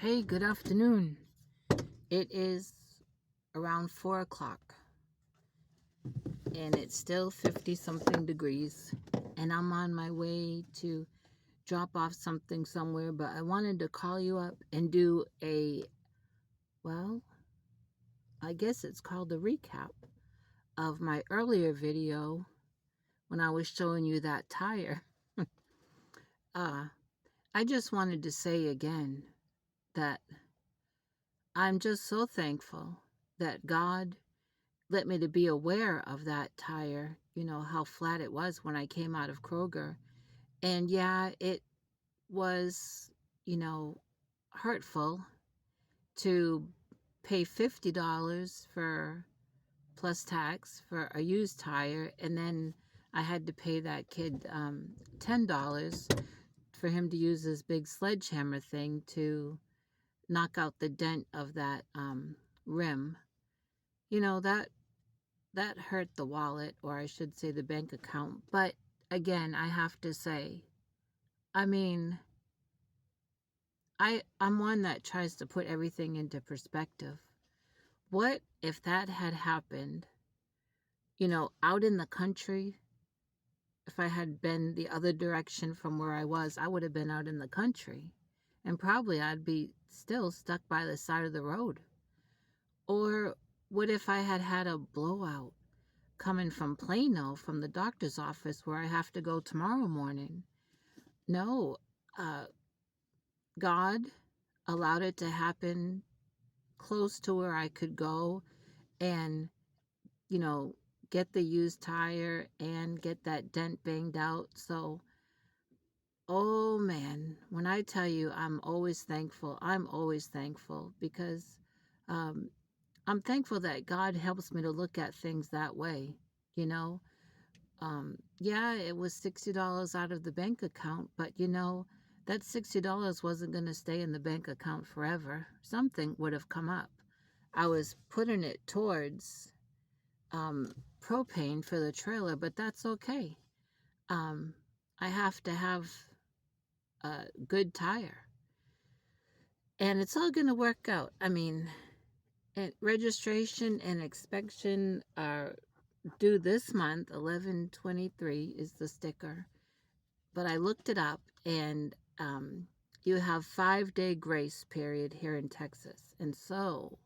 Hey, good afternoon. It is around 4 o'clock and it's still 50 something degrees. And I'm on my way to drop off something somewhere, but I wanted to call you up and do well, I guess it's called a recap of my earlier video when I was showing you that tire. uh, I just wanted to say again that I'm just so thankful that God let me to be aware of that tire, how flat it was when I came out of Kroger. And yeah, it was, you know, hurtful to pay $50 for plus tax for a used tire. And then I had to pay that kid $10 for him to use this big sledgehammer thing to knock out the dent of that rim. That hurt the wallet, or I should say the bank account. But again, I have to say, I mean, I'm one that tries to put everything into perspective. What if that had happened, out in the country? If I had been the other direction from where I was, I would have been out in the country. And probably I'd be still stuck by the side of the road. Or what if I had had a blowout coming from Plano, from the doctor's office where I have to go tomorrow morning? No, uh, God allowed it to happen close to where I could go and, you know, get the used tire and get that dent banged out. So, oh man, when I tell you I'm always thankful because um, I'm thankful that God helps me to look at things that way, you know. Yeah, it was $60 out of the bank account, but that $60 wasn't going to stay in the bank account forever. Something would have come up. I was putting it towards propane for the trailer, but that's okay. Um, I have to have a good tire, and it's all going to work out. I mean, registration and inspection are due this month. 11/23 is the sticker. But I looked it up, and you have 5-day grace period here in Texas. And so,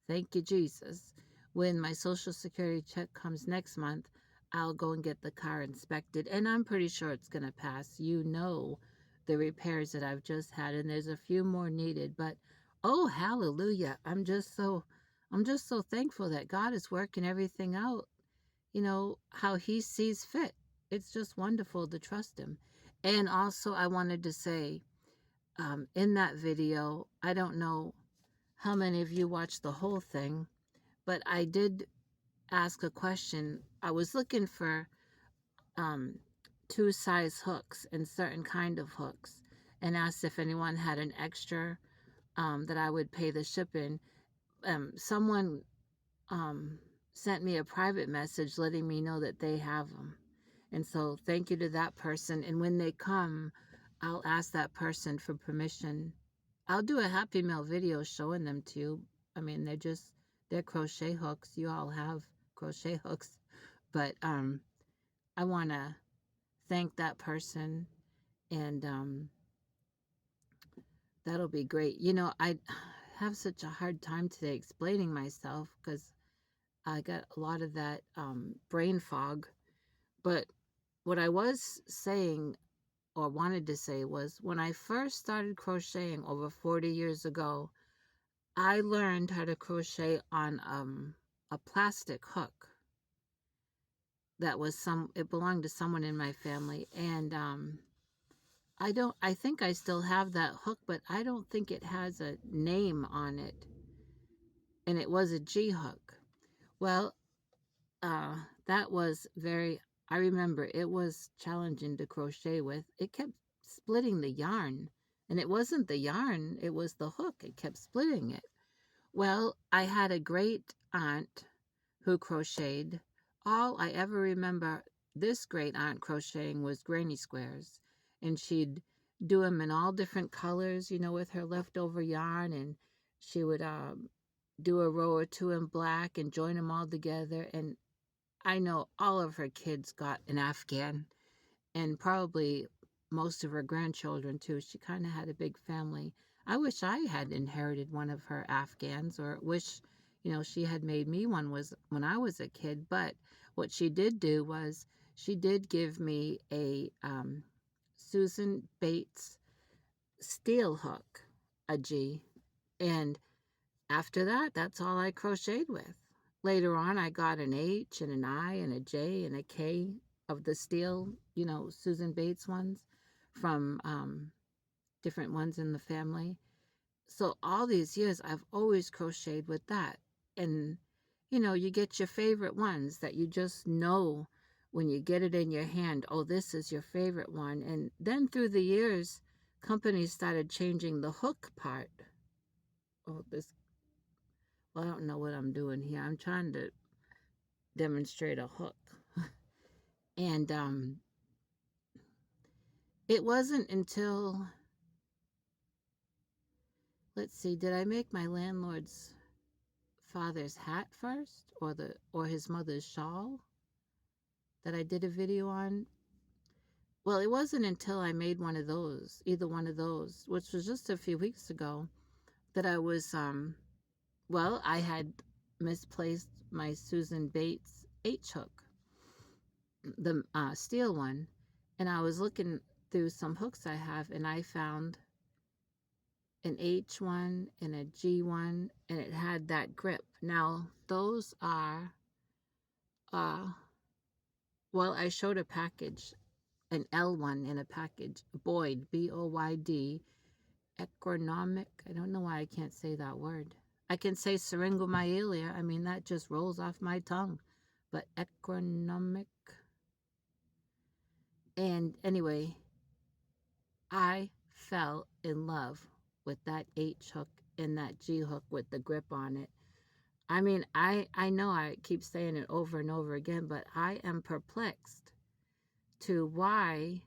thank you, Jesus. When my Social Security check comes next month, I'll go and get the car inspected, and I'm pretty sure it's going to pass. The repairs that I've just had, and there's a few more needed. But oh, hallelujah! I'm just so thankful that God is working everything out, how he sees fit. It's just wonderful to trust him. And also, I wanted to say, in that video, I don't know how many of you watched the whole thing, but I did ask a question. I was looking for um, two size hooks and certain kind of hooks, and asked if anyone had an extra that I would pay the shipping. Someone um, sent me a private message letting me know that they have them. And so thank you to that person. And when they come, I'll ask that person for permission. I'll do a Happy Mail video showing them to you. I mean, they're crochet hooks. You all have crochet hooks. But I want to thank that person, and that'll be great. I have such a hard time today explaining myself because I got a lot of that brain fog. But what I was saying or wanted to say was when I first started crocheting over 40 years ago, I learned how to crochet on a plastic hook it belonged to someone in my family. And I think I still have that hook, but I don't think it has a name on it. And it was a G hook. Well, that was I remember it was challenging to crochet with. It kept splitting the yarn, and it wasn't the yarn, it was the hook. It kept splitting it. Well, I had a great aunt who crocheted. All I ever remember this great aunt crocheting was granny squares, and she'd do them in all different colors, with her leftover yarn, and she would do a row or two in black and join them all together. And I know all of her kids got an Afghan, and probably most of her grandchildren too. She kind of had a big family. I wish I had inherited one of her Afghans, or wish, she had made me one was when I was a kid. But what she did do was she did give me a Susan Bates steel hook, a G, and after that, that's all I crocheted with. Later on, I got an H and an I and a J and a K of the steel, Susan Bates ones from different ones in the family. So all these years, I've always crocheted with that. And, you get your favorite ones that you just know when you get it in your hand, oh, this is your favorite one. And then through the years, companies started changing the hook part. Oh, well, I don't know what I'm doing here. I'm trying to demonstrate a hook. And it wasn't until, let's see, did I make my landlord's father's hat first, or his mother's shawl that I did a video on? Well, it wasn't until I made one of those, either one of those, which was just a few weeks ago, that I was well, I had misplaced my Susan Bates H hook, the steel one, and I was looking through some hooks I have, and I found an H one and a G one, and it had that grip. Now those are, well, I showed a package, an L one in a package, Boyd, Boyd, economic. I don't know why I can't say that word. I can say syringomyelia. I mean, that just rolls off my tongue. But economic. And anyway, I fell in love with that H hook and that G hook with the grip on it. I mean, I know I keep saying it over and over again, but I am perplexed to why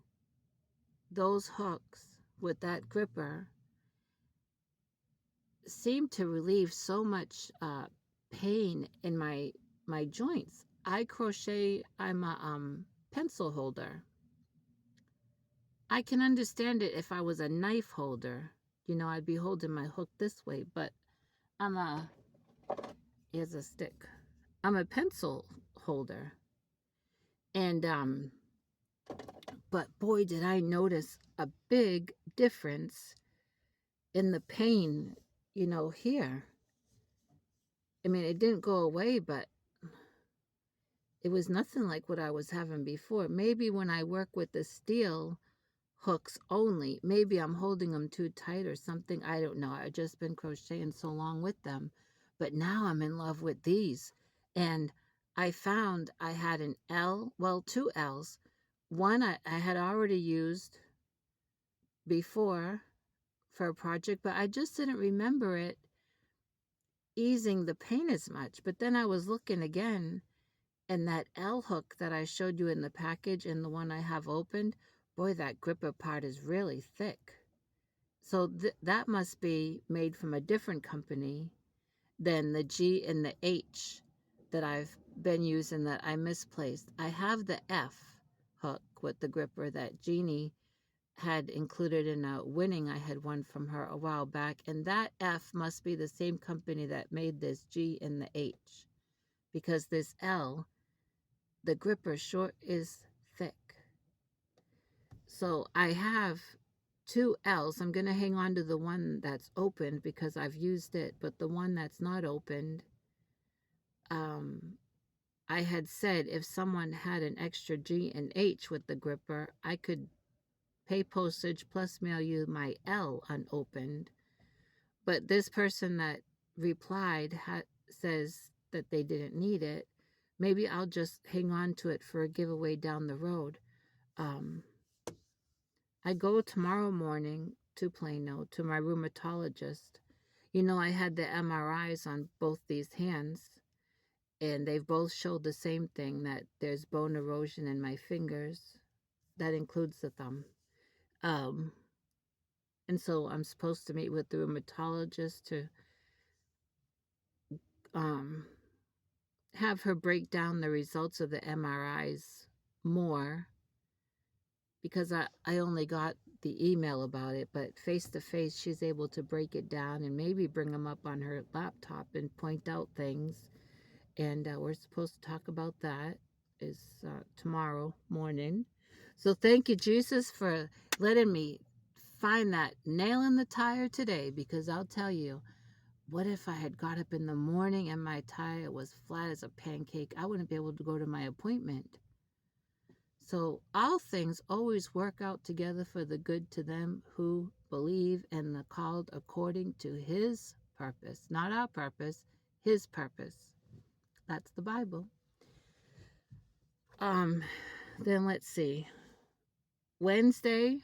those hooks with that gripper seem to relieve so much pain in my joints. I crochet. I'm a pencil holder. I can understand it if I was a knife holder. I'd be holding my hook this way, but I'm a, here's a stick. I'm a pencil holder. And, but boy, did I notice a big difference in the pain, here. I mean, it didn't go away, but it was nothing like what I was having before. Maybe when I work with the steel hooks only, maybe I'm holding them too tight or something. I don't know. I've just been crocheting so long with them. But now I'm in love with these. And I found I had an L, well, two L's. One I had already used before for a project, but I just didn't remember it easing the pain as much. But then I was looking again, and that L hook that I showed you in the package and the one I have opened, boy, that gripper part is really thick. So that must be made from a different company than the G and the H that I've been using that I misplaced. I have the F hook with the gripper that Jeannie had included in a winning I had won from her a while back, and that F must be the same company that made this G and the H, because this L, the gripper short is thick. So I have two L's. I'm going to hang on to the one that's opened because I've used it, but the one that's not opened, I had said if someone had an extra G and H with the gripper, I could pay postage plus mail you my L unopened. But this person that replied says that they didn't need it. Maybe I'll just hang on to it for a giveaway down the road. I go tomorrow morning to Plano to my rheumatologist. I had the MRIs on both these hands, and they've both showed the same thing, that there's bone erosion in my fingers. That includes the thumb. And so I'm supposed to meet with the rheumatologist to um, have her break down the results of the MRIs more, because I only got the email about it, but face to face, she's able to break it down and maybe bring them up on her laptop and point out things. And we're supposed to talk about that is tomorrow morning. So thank you, Jesus, for letting me find that nail in the tire today, because I'll tell you, what if I had got up in the morning and my tire was flat as a pancake? I wouldn't be able to go to my appointment. So all things always work out together for the good to them who believe and are called according to his purpose, not our purpose, his purpose. That's the Bible. Um, then let's see. Wednesday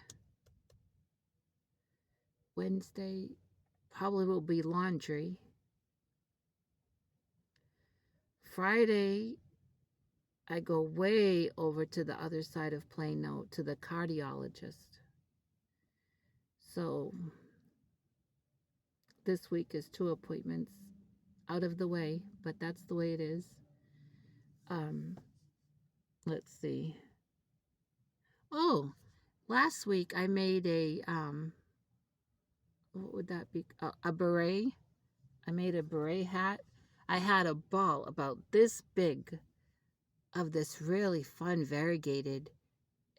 probably will be laundry. Friday, I go way over to the other side of Plano to the cardiologist. So this week is 2 appointments out of the way, but that's the way it is. Let's see. Oh, last week I made a what would that be? A beret. I made a beret hat. I had a ball about this big of this really fun variegated.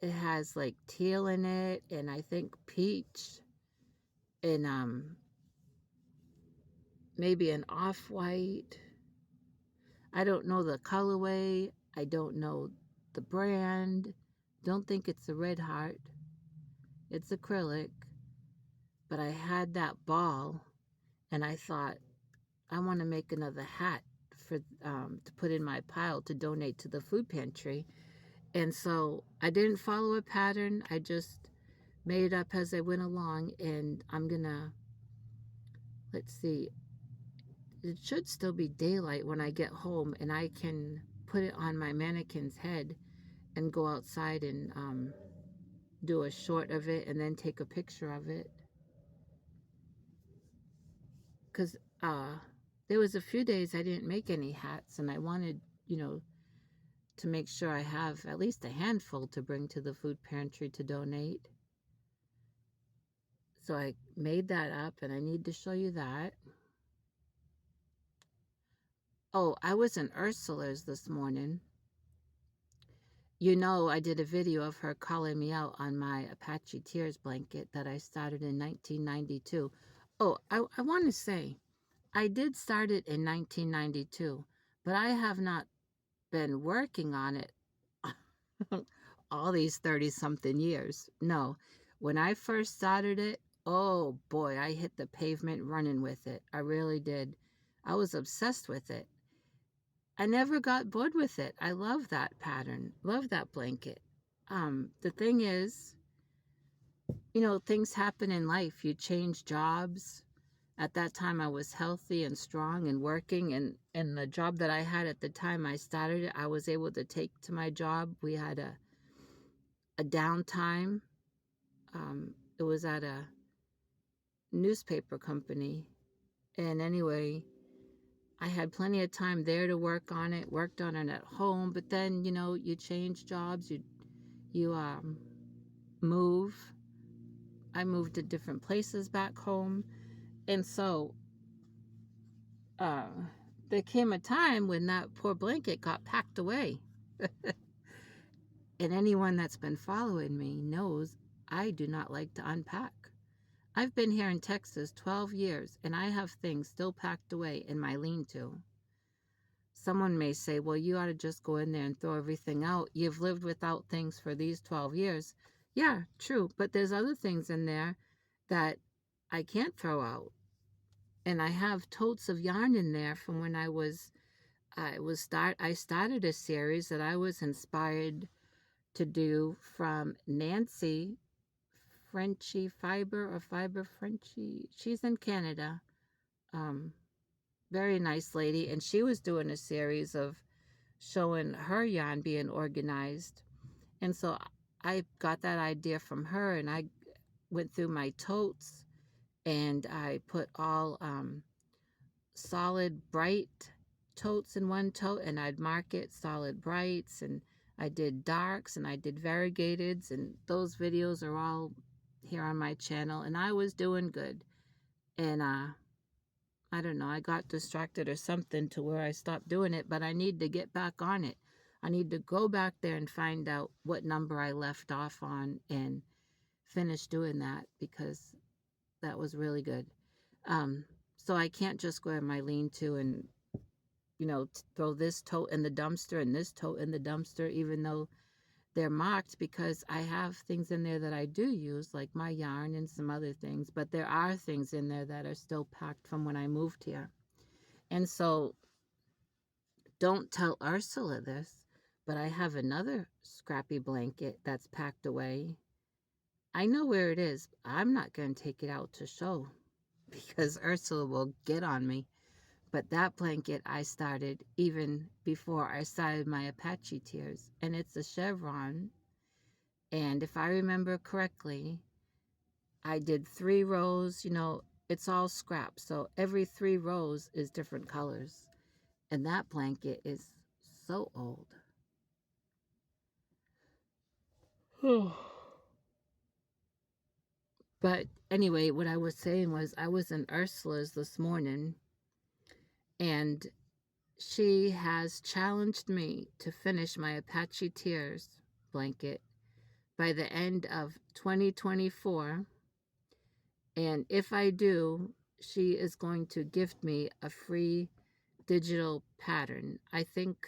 It has like teal in it, and I think peach, and maybe an off-white. I don't know the colorway. I don't know the brand. Don't think it's a Red Heart. It's acrylic. But I had that ball, and I thought, I want to make another hat for to put in my pile to donate to the food pantry. And so I didn't follow a pattern. I just made it up as I went along, and I'm gonna, let's see, it should still be daylight when I get home, and I can put it on my mannequin's head and go outside and do a short of it and then take a picture of it. Because there was a few days I didn't make any hats, and I wanted, you know, to make sure I have at least a handful to bring to the food pantry to donate. So I made that up, and I need to show you that. Oh, I was in Ursula's this morning. You know, I did a video of her calling me out on my Apache Tears blanket that I started in 1992. Oh, I want to say, I did start it in 1992, but I have not been working on it all these 30-something years. No, when I first started it, oh boy, I hit the pavement running with it. I really did. I was obsessed with it. I never got bored with it. I love that pattern. Love that blanket. The thing is, you know, things happen in life. You change jobs. At that time, I was healthy and strong and working, and the job that I had at the time I started it, I was able to take to my job. We had a downtime. It was at a newspaper company, and anyway, I had plenty of time there to work on it. Worked on it at home, but then you know, you change jobs. You move. I moved to different places back home, and so uh, there came a time when that poor blanket got packed away. And anyone that's been following me knows I do not like to unpack. I've been here in Texas 12 years, and I have things still packed away in my lean-to. Someone may say, well, you ought to just go in there and throw everything out. You've lived without things for these 12 years. Yeah, true, but there's other things in there that I can't throw out. And I have totes of yarn in there from when I started a series that I was inspired to do from Nancy Frenchy Fiber, or Fiber Frenchy. She's in Canada. Very nice lady, and she was doing a series of showing her yarn being organized. And so I got that idea from her, and went through my totes and I put all solid bright totes in one tote, and I'd mark it solid brights, and I did darks and I did variegateds, and those videos are all here on my channel, and I was doing good. And I don't know, I got distracted or something to where I stopped doing it, but I need to get back on it. I need to go back there and find out what number I left off on and finish doing that, because that was really good. Um, so I can't just go at my lean-to and, throw this tote in the dumpster and this tote in the dumpster, even though they're marked, because I have things in there that I do use, like my yarn and some other things, but there are things in there that are still packed from when I moved here. And so don't tell Ursula this, but I have another scrappy blanket that's packed away. I know where it is. I'm not going to take it out to show because Ursula will get on me. But that blanket I started even before I started my Apache Tears. And it's a chevron. And if I remember correctly, I did 3 rows. It's all scrap. So every 3 rows is different colors. And that blanket is so old. But anyway, what I was saying was I was in Ursula's this morning, and she has challenged me to finish my Apache Tears blanket by the end of 2024. And if I do, she is going to gift me a free digital pattern. I think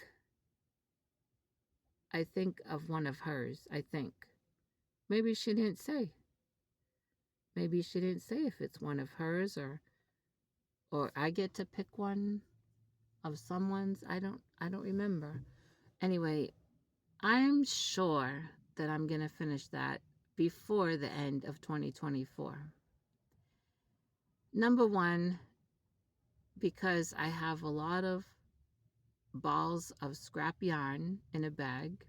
of one of hers, I think. Maybe she didn't say. Maybe she didn't say if it's one of hers, or I get to pick one of someone's. I don't remember. Anyway, I'm sure that I'm going to finish that before the end of 2024. Number one, because I have a lot of balls of scrap yarn in a bag,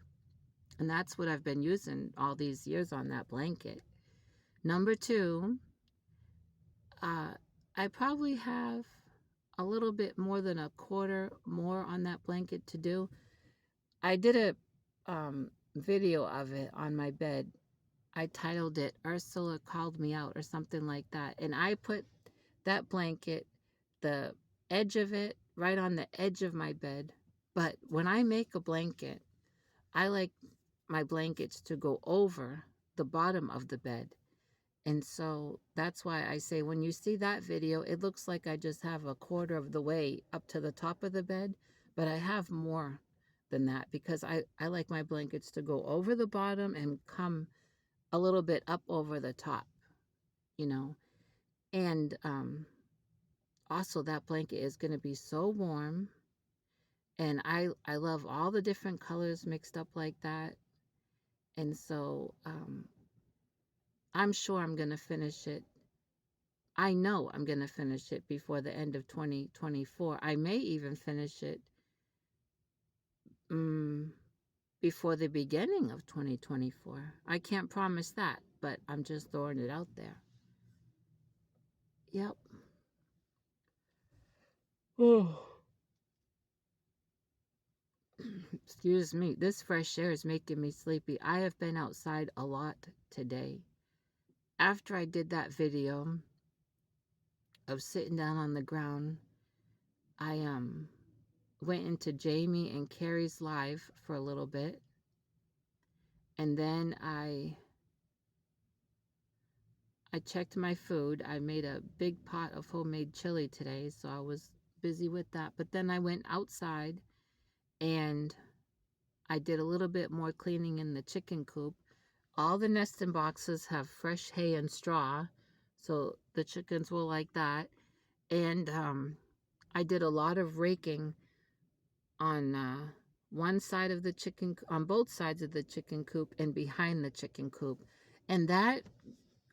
and that's what I've been using all these years on that blanket. Number two, I probably have a little bit more than a quarter more on that blanket to do. I did a video of it on my bed. I titled it Ursula Called Me Out or something like that. And I put that blanket, the edge of it, right on the edge of my bed. But when I make a blanket, I like my blankets to go over the bottom of the bed. And so that's why I say when you see that video, it looks like I just have a quarter of the way up to the top of the bed, but I have more than that because I like my blankets to go over the bottom and come a little bit up over the top, you know. And also that blanket is going to be so warm, and I love all the different colors mixed up like that. And so I'm sure I'm going to finish it. I know I'm going to finish it before the end of 2024. I may even finish it before the beginning of 2024. I can't promise that, but I'm just throwing it out there. Yep. Oh. Excuse me. This fresh air is making me sleepy. I have been outside a lot today. After I did that video of sitting down on the ground, I went into Jamie and Carrie's live for a little bit. And then I checked my food. I made a big pot of homemade chili today, so I was busy with that. But then I went outside and I did a little bit more cleaning in the chicken coop. All the nesting boxes have fresh hay and straw, so the chickens will like that. And I did a lot of raking on one side of the on both sides of the chicken coop and behind the chicken coop. And that,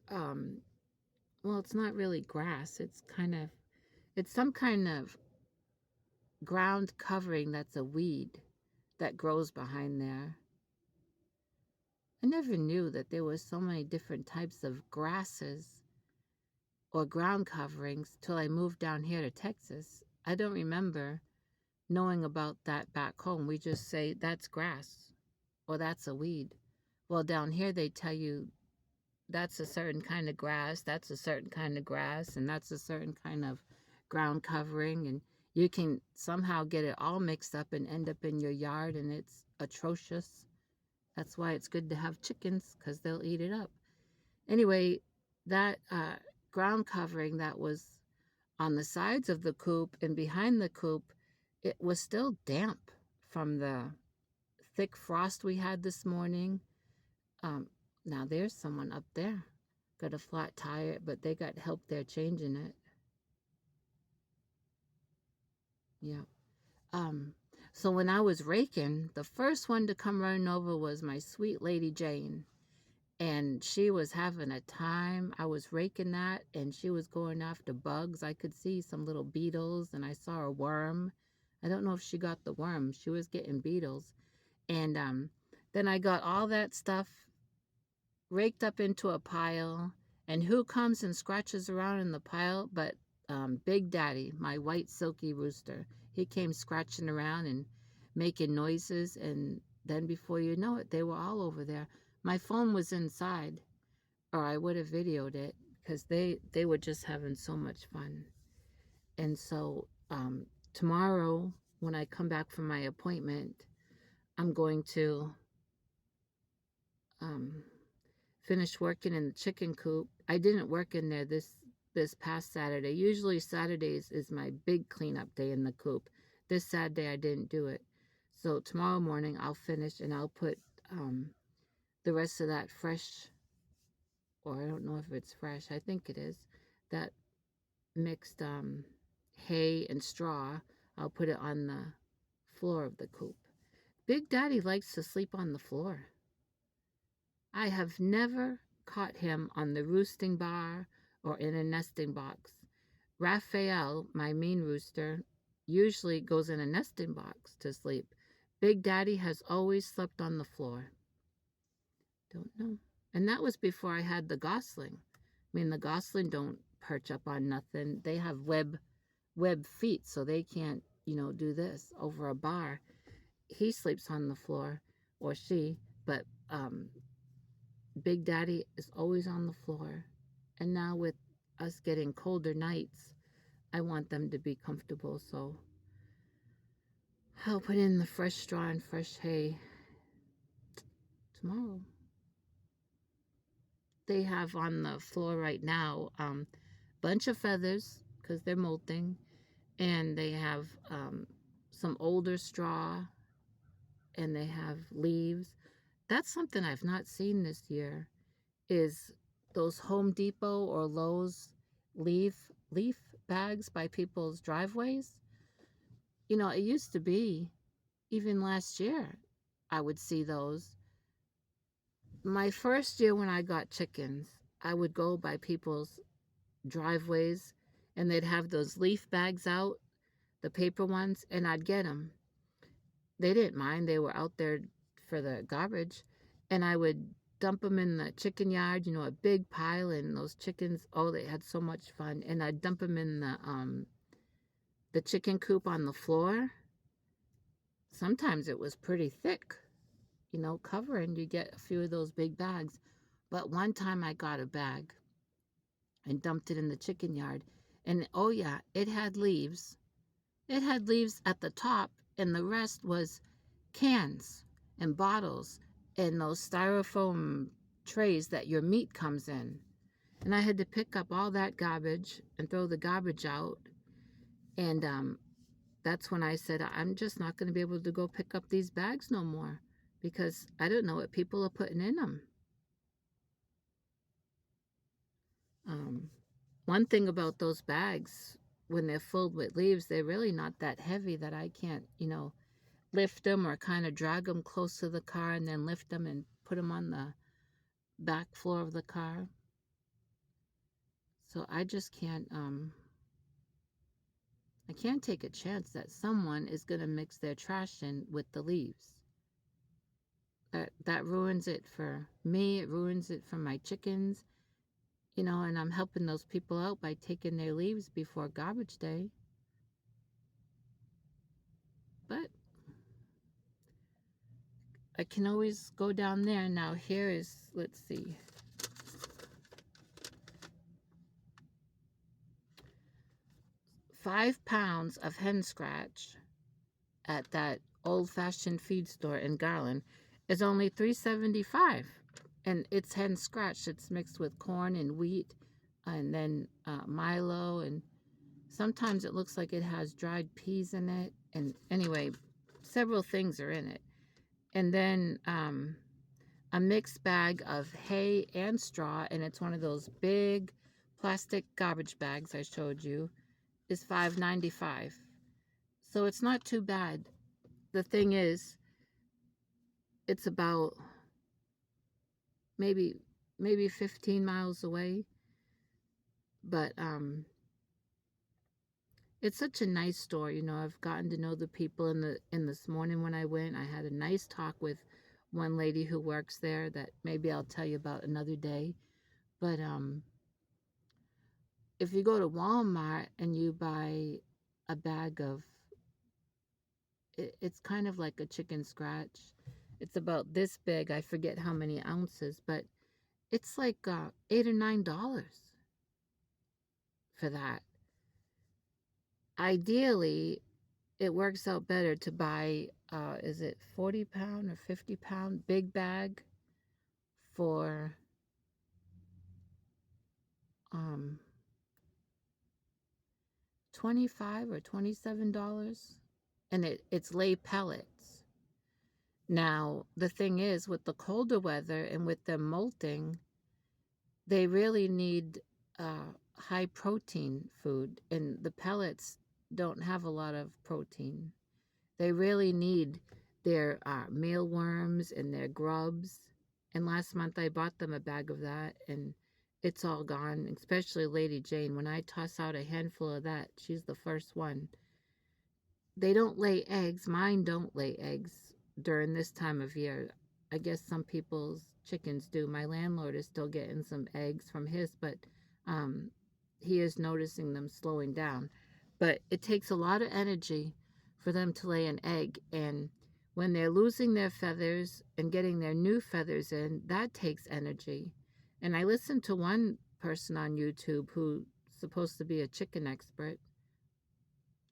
well, it's not really grass. It's some kind of ground covering that's a weed that grows behind there. I never knew that there were so many different types of grasses or ground coverings till I moved down here to Texas. I don't remember knowing about that back home. We just say that's grass or that's a weed. Well, down here they tell you that's a certain kind of grass, that's a certain kind of grass, and that's a certain kind of ground covering. And you can somehow get it all mixed up and end up in your yard, and it's atrocious. That's why it's good to have chickens because they'll eat it up. Anyway, that ground covering that was on the sides of the coop and behind the coop, it was still damp from the thick frost we had this morning. Um, Now there's someone up there. Got a flat tire, but they got help there changing it. Yeah. Um, so when I was raking, the first one to come running over was my sweet lady Jane. And she was having a time. I was raking that and she was going after bugs. I could see some little beetles and I saw a worm. I don't know if she got the worm. She was getting beetles. And then I got all that stuff raked up into a pile. And who comes and scratches around in the pile but Big Daddy, my white silky rooster. He came scratching around and making noises. And then before you know it, they were all over there. My phone was inside, or I would have videoed it because they were just having so much fun. And so tomorrow, when I come back from my appointment, I'm going to um, finish working in the chicken coop. I didn't work in there this past Saturday. Usually Saturdays is my big cleanup day in the coop. This Saturday I didn't do it. So tomorrow morning I'll finish and I'll put the rest of that fresh, or I don't know if it's fresh, I think it is, that mixed hay and straw. I'll put it on the floor of the coop. Big Daddy likes to sleep on the floor. I have never caught him on the roosting bar or in a nesting box. Raphael, my mean rooster, usually goes in a nesting box to sleep. Big Daddy has always slept on the floor. Don't know. And that was before I had the gosling. I mean, the gosling don't perch up on nothing. They have web feet, so they can't, do this over a bar. He sleeps on the floor, or she, but Big Daddy is always on the floor. And now with us getting colder nights, I want them to be comfortable, so I'll put in the fresh straw and fresh hay tomorrow. They have on the floor right now bunch of feathers because they're molting, and they have some older straw, and they have leaves. That's something I've not seen this year, is those Home Depot or Lowe's leaf bags by people's driveways. It used to be, even last year, I would see those. My first year when I got chickens, I would go by people's driveways and they'd have those leaf bags out, the paper ones, and I'd get them. They didn't mind. They were out there for the garbage. And I would dump them in the chicken yard, a big pile, and those chickens, oh, they had so much fun. And I'd dump them in the chicken coop on the floor. Sometimes it was pretty thick, covering. You get a few of those big bags. But one time I got a bag and dumped it in the chicken yard. And oh, yeah, it had leaves. It had leaves at the top, and the rest was cans and bottles and those styrofoam trays that your meat comes in. And I had to pick up all that garbage and throw the garbage out. And that's when I said, I'm just not going to be able to go pick up these bags no more because I don't know what people are putting in them. One thing about those bags, when they're filled with leaves, they're really not that heavy that I can't, lift them or kind of drag them close to the car and then lift them and put them on the back floor of the car. So I just can't, I can't take a chance that someone is going to mix their trash in with the leaves. That ruins it for me. It ruins it for my chickens, and I'm helping those people out by taking their leaves before garbage day. But I can always go down there. Now here is, let's see, 5 pounds of hen scratch at that old-fashioned feed store in Garland is only $3.75, and it's hen scratch. It's mixed with corn and wheat, and then Milo, and sometimes it looks like it has dried peas in it. And anyway, several things are in it. And then a mixed bag of hay and straw, and it's one of those big plastic garbage bags I showed you, is $5.95. So it's not too bad. The thing is, it's about maybe 15 miles away, but it's such a nice store. I've gotten to know the people in this morning when I went. I had a nice talk with one lady who works there that maybe I'll tell you about another day. But if you go to Walmart and you buy a bag of it's kind of like a chicken scratch. It's about this big. I forget how many ounces, but it's like $8 or $9 for that. Ideally, it works out better to buy, is it 40-pound or 50-pound big bag for um, $25 or $27, and it's lay pellets. Now, the thing is, with the colder weather and with them molting, they really need high protein food, and the pellets don't have a lot of protein. They really need their mealworms and their grubs. And last month I bought them a bag of that, and it's all gone, especially Lady Jane. When I toss out a handful of that, she's the first one. They don't lay eggs. Mine don't lay eggs during this time of year. I guess some people's chickens do. My landlord is still getting some eggs from his, but um, he is noticing them slowing down. But it takes a lot of energy for them to lay an egg. And when they're losing their feathers and getting their new feathers in, that takes energy. And I listened to one person on YouTube who's supposed to be a chicken expert.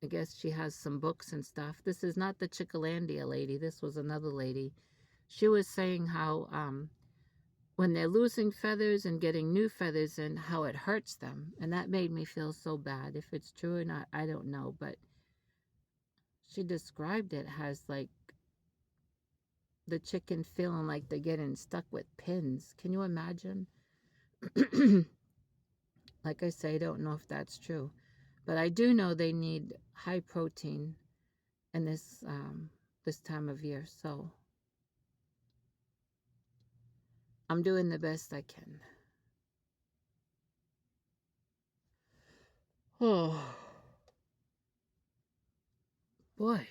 I guess she has some books and stuff. This is not the Chickalandia lady. This was another lady. She was saying how when they're losing feathers and getting new feathers in, how it hurts them. And that made me feel so bad. If it's true or not, I don't know. But she described it as like the chicken feeling like they're getting stuck with pins. Can you imagine? Like I say, I don't know if that's true. But I do know they need high protein in this time of year. So I'm doing the best I can. Oh, boy.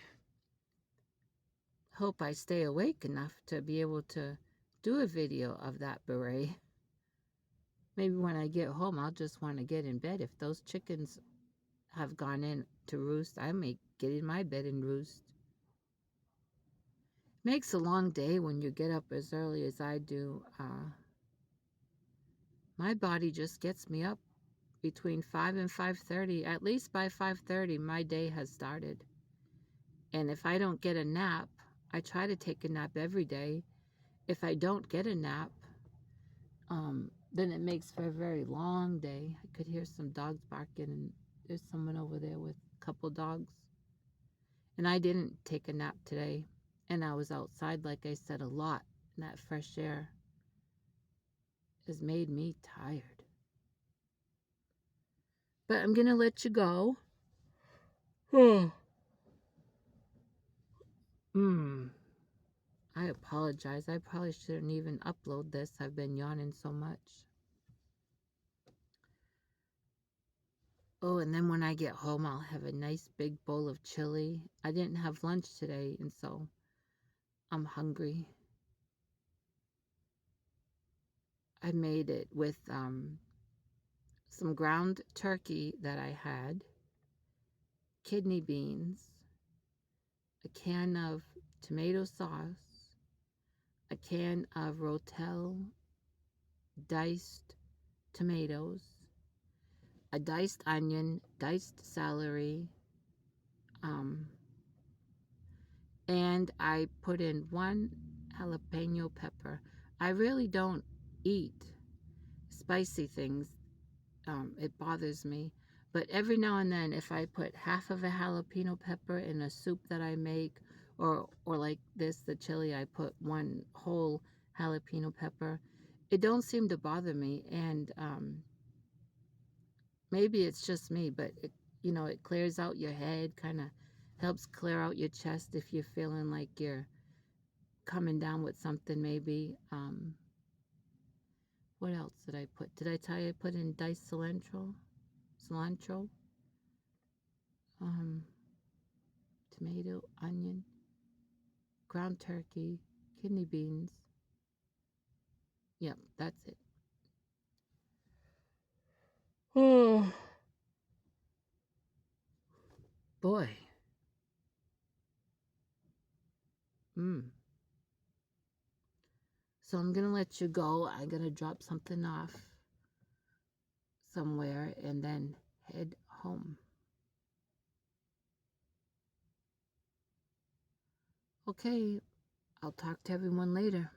Hope I stay awake enough to be able to do a video of that beret. Maybe when I get home, I'll just want to get in bed. If those chickens have gone in to roost, I may get in my bed and roost. Makes a long day when you get up as early as I do. My body just gets me up between 5 and 5:30. At least by 5:30, my day has started. And if I don't get a nap, I try to take a nap every day. If I don't get a nap, then it makes for a very long day. I could hear some dogs barking, and there's someone over there with a couple dogs. And I didn't take a nap today, and I was outside, like I said, a lot. And that fresh air has made me tired. But I'm going to let you go. I apologize. I probably shouldn't even upload this. I've been yawning so much. Oh, and then when I get home, I'll have a nice big bowl of chili. I didn't have lunch today, and so I'm hungry. I made it with some ground turkey that I had, kidney beans, a can of tomato sauce, a can of Rotel diced tomatoes, a diced onion, diced celery, um, and I put in one jalapeno pepper. I really don't eat spicy things. It bothers me. But every now and then, if I put half of a jalapeno pepper in a soup that I make, or like this, the chili, I put one whole jalapeno pepper, it don't seem to bother me. And maybe it's just me, but it clears out your head, kind of helps clear out your chest if you're feeling like you're coming down with something, maybe. What else did I put? Did I tell you I put in diced cilantro, um, tomato, onion, ground turkey, kidney beans. Yep, that's it. Oh boy. So I'm gonna let you go. I'm gonna drop something off somewhere and then head home. Okay, I'll talk to everyone later.